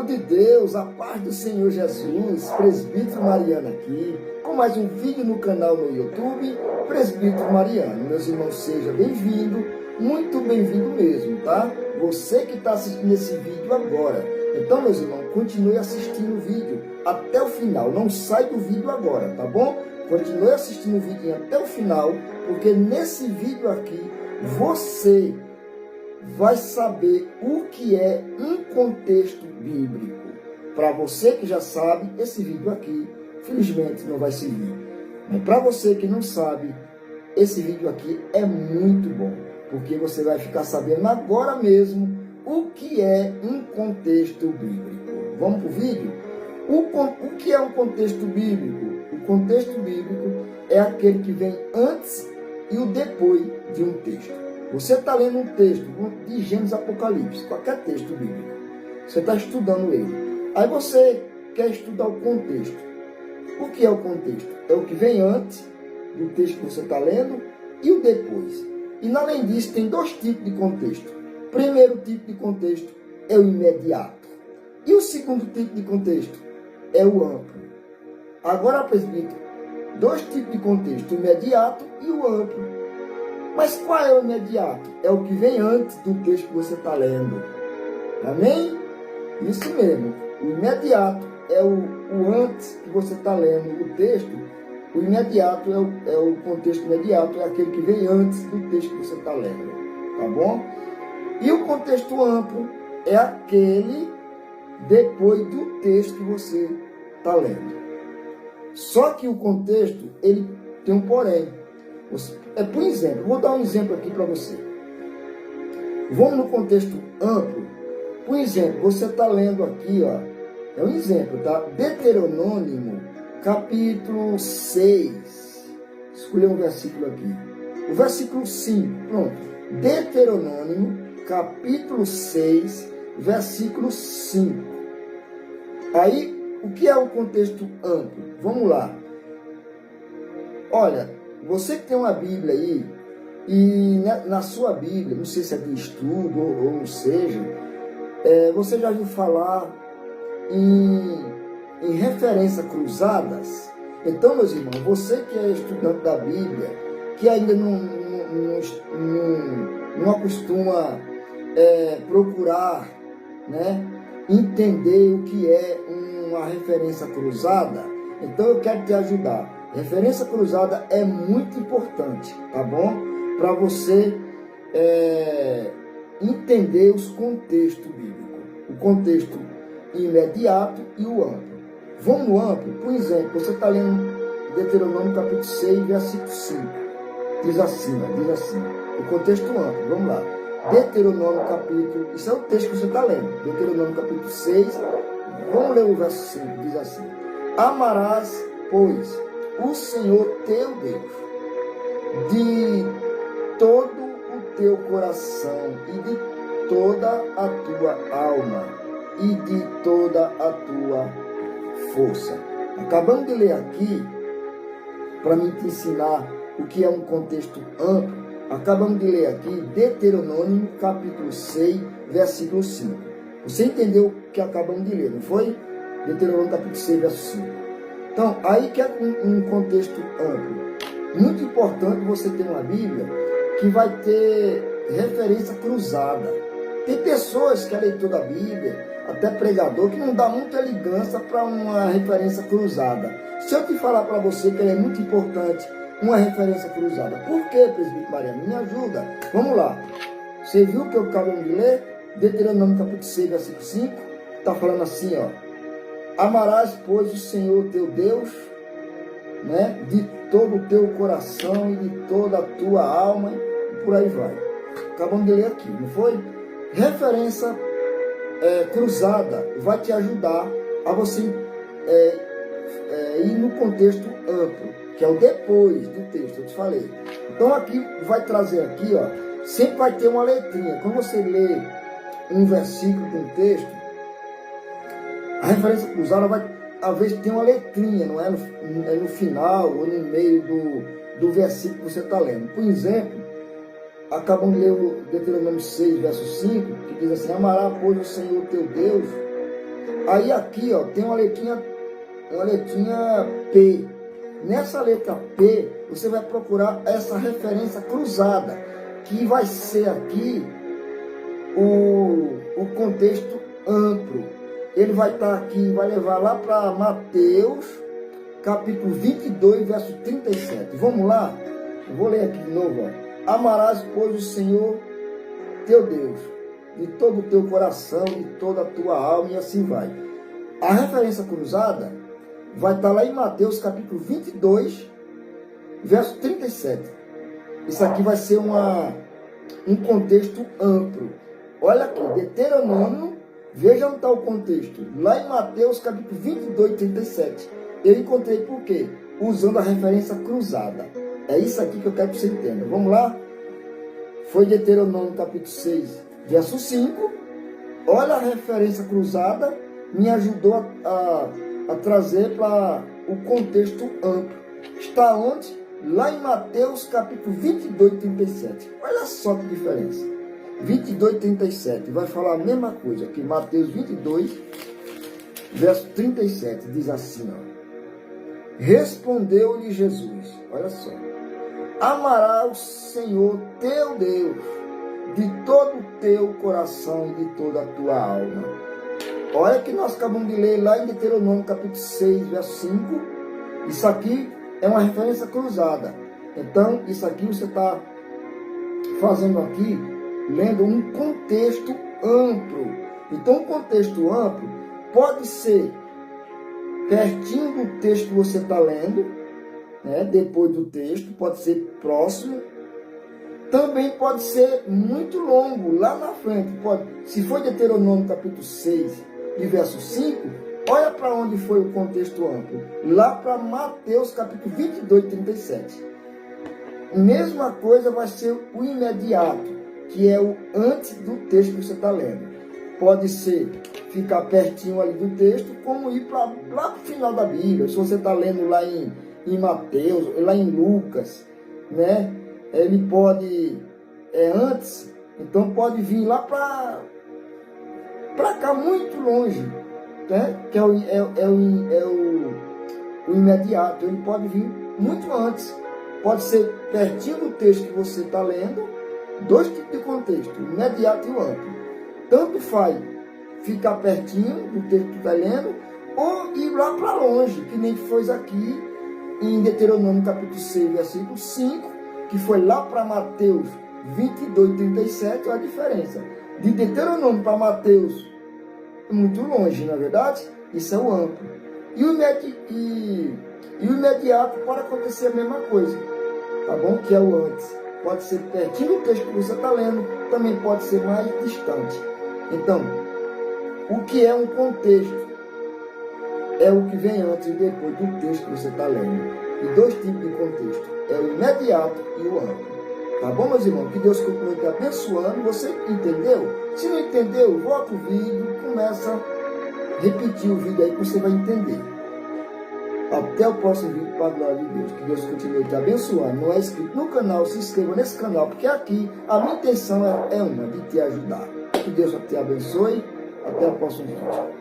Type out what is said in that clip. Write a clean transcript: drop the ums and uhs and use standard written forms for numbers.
Povo de Deus, a paz do Senhor Jesus, Presbítero Mariano aqui, com mais um vídeo no canal no YouTube, Presbítero Mariano. Meus irmãos, seja bem-vindo, muito bem-vindo mesmo, tá? Você que está assistindo esse vídeo agora. Então, meus irmãos, continue assistindo o vídeo até o final, não sai do vídeo agora, tá bom? Continue assistindo o vídeo até o final, porque nesse vídeo aqui, você vai saber o que é um contexto bíblico. Para você que já sabe, esse vídeo aqui, felizmente, não vai servir. Mas para você que não sabe, esse vídeo aqui é muito bom, porque você vai ficar sabendo agora mesmo o que é um contexto bíblico. Vamos para o vídeo? O que é um contexto bíblico? O contexto bíblico é aquele que vem antes e o depois de um texto. Você está lendo um texto de Gênesis, Apocalipse, qualquer texto bíblico. Você está estudando ele. Aí você quer estudar o contexto. O que é o contexto? É o que vem antes do texto que você está lendo e o depois. E além disso, tem dois tipos de contexto. O primeiro tipo de contexto é o imediato. E o segundo tipo de contexto é o amplo. Agora, presbítero, dois tipos de contexto, o imediato e o amplo. Mas qual é o imediato? É o que vem antes do texto que você está lendo. Amém? Isso mesmo. O imediato é o antes que você está lendo o texto. O imediato é o contexto imediato, é aquele que vem antes do texto que você está lendo. Tá bom? E o contexto amplo é aquele depois do texto que você está lendo. Só que o contexto, ele tem um porém. Por exemplo, vou dar um exemplo aqui para você. Vamos no contexto amplo. Por exemplo, você está lendo aqui, ó, é um exemplo, tá? Deuteronômio, capítulo 6. Escolhi um versículo aqui. O versículo 5, pronto. Deuteronômio, capítulo 6, versículo 5. Aí, o que é o contexto amplo? Vamos lá. Olha, você que tem uma Bíblia aí, e na sua Bíblia, não sei se é de estudo ou não seja, você já ouviu falar em referências cruzadas? Então, meus irmãos, você que é estudante da Bíblia, que ainda não acostuma procurar, né, entender o que é uma referência cruzada, então eu quero te ajudar. Referência cruzada é muito importante, tá bom? Para você entender os contextos bíblicos. O contexto imediato e o amplo. Vamos no amplo? Por exemplo, você está lendo Deuteronômio capítulo 6, versículo 5. Diz assim. O contexto amplo, vamos lá. Deuteronômio capítulo... Isso é o texto que você está lendo. Deuteronômio capítulo 6. Vamos ler o verso 5. Diz assim. Amarás, pois, o Senhor teu Deus, de todo o teu coração e de toda a tua alma e de toda a tua força. Acabamos de ler aqui, para me te ensinar o que é um contexto amplo, acabamos de ler aqui Deuteronômio capítulo 6, versículo 5. Você entendeu o que acabamos de ler, não foi? Deuteronômio capítulo 6, verso 5. Então, aí que é um contexto amplo. Muito importante você ter uma Bíblia que vai ter referência cruzada. Tem pessoas que é leitor da Bíblia, até pregador, que não dá muita ligança para uma referência cruzada. Se eu te falar para você que é muito importante uma referência cruzada, por quê, presbítero Mariano? Me ajuda. Vamos lá. Você viu que eu acabamos de ler? Deuteronômio capítulo 6, versículo 5. Está falando assim, ó. Amarás, pois, o Senhor teu Deus, né, de todo o teu coração e de toda a tua alma, e por aí vai. Acabamos de ler aqui, não foi? Referência cruzada vai te ajudar a você ir no contexto amplo, que é o depois do texto, eu te falei. Então aqui, vai trazer aqui, ó, sempre vai ter uma letrinha. Quando você lê um versículo de um texto, a referência cruzada vai, às vezes, ter uma letrinha, não é no final ou no meio do versículo que você está lendo. Por exemplo, acabamos de ler o Deuteronômio 6, verso 5, que diz assim: Amará, pois, o Senhor teu Deus Aí aqui, ó, tem uma letrinha P. Nessa letra P, você vai procurar essa referência cruzada, que vai ser aqui o contexto amplo. Ele vai estar aqui, vai levar lá para Mateus, capítulo 22, verso 37. Vamos lá? Eu vou ler aqui de novo. Ó. Amarás, pois, o Senhor teu Deus, de todo o teu coração, de toda a tua alma, e assim vai. A referência cruzada vai estar lá em Mateus, capítulo 22, verso 37. Isso aqui vai ser um contexto amplo. Olha aqui, Deuteronômio, veja onde está o contexto. Lá em Mateus, capítulo 22, 37. Eu encontrei por quê? Usando a referência cruzada. É isso aqui que eu quero que você entenda. Vamos lá? Foi Deuteronômio, capítulo 6, verso 5. Olha a referência cruzada, me ajudou a trazer para o contexto amplo. Está onde? Lá em Mateus, capítulo 22, 37. Olha só que diferença. 22, 37. Vai falar a mesma coisa que Mateus 22, verso 37. Diz assim, ó. Respondeu-lhe Jesus. Olha só. Amará o Senhor teu Deus de todo o teu coração e de toda a tua alma. Olha que nós acabamos de ler lá em Deuteronômio, capítulo 6, verso 5. Isso aqui é uma referência cruzada. Então, isso aqui você está fazendo aqui, lendo um contexto amplo. Então, um contexto amplo pode ser pertinho do texto que você está lendo, né? Depois do texto, pode ser próximo. Também pode ser muito longo, lá na frente. Se for Deuteronômio, capítulo 6, e verso 5, olha para onde foi o contexto amplo. Lá para Mateus, capítulo 22, 37. Mesma coisa vai ser o imediato, que é o antes do texto que você está lendo. Pode ser ficar pertinho ali do texto, como ir lá para o final da Bíblia. Se você está lendo lá em Mateus, lá em Lucas, né? Ele pode, antes, então pode vir lá para cá, muito longe, né? Que é o imediato. Ele pode vir muito antes. Pode ser pertinho do texto que você está lendo. Dois tipos de contexto, o imediato e o amplo. Tanto faz ficar pertinho do texto que está lendo, ou ir lá para longe, que nem foi aqui em Deuteronômio capítulo 6, versículo 5, que foi lá para Mateus 22, 37, olha a diferença. De Deuteronômio para Mateus, muito longe, na verdade, isso é o amplo. E o imediato pode acontecer a mesma coisa, tá bom? Que é o antes. Pode ser pertinho do texto que você está lendo, também pode ser mais distante. Então, o que é um contexto? É o que vem antes e depois do texto que você está lendo. E dois tipos de contexto. É o imediato e o amplo. Tá bom, meus irmãos? Que Deus continue te abençoando. Você entendeu? Se não entendeu, volta o vídeo e começa a repetir o vídeo aí que você vai entender. Até o próximo vídeo, para a glória de Deus. Que Deus continue te abençoando. Não é inscrito no canal, se inscreva nesse canal, porque aqui a minha intenção é uma, de te ajudar. Que Deus te abençoe. Até o próximo vídeo.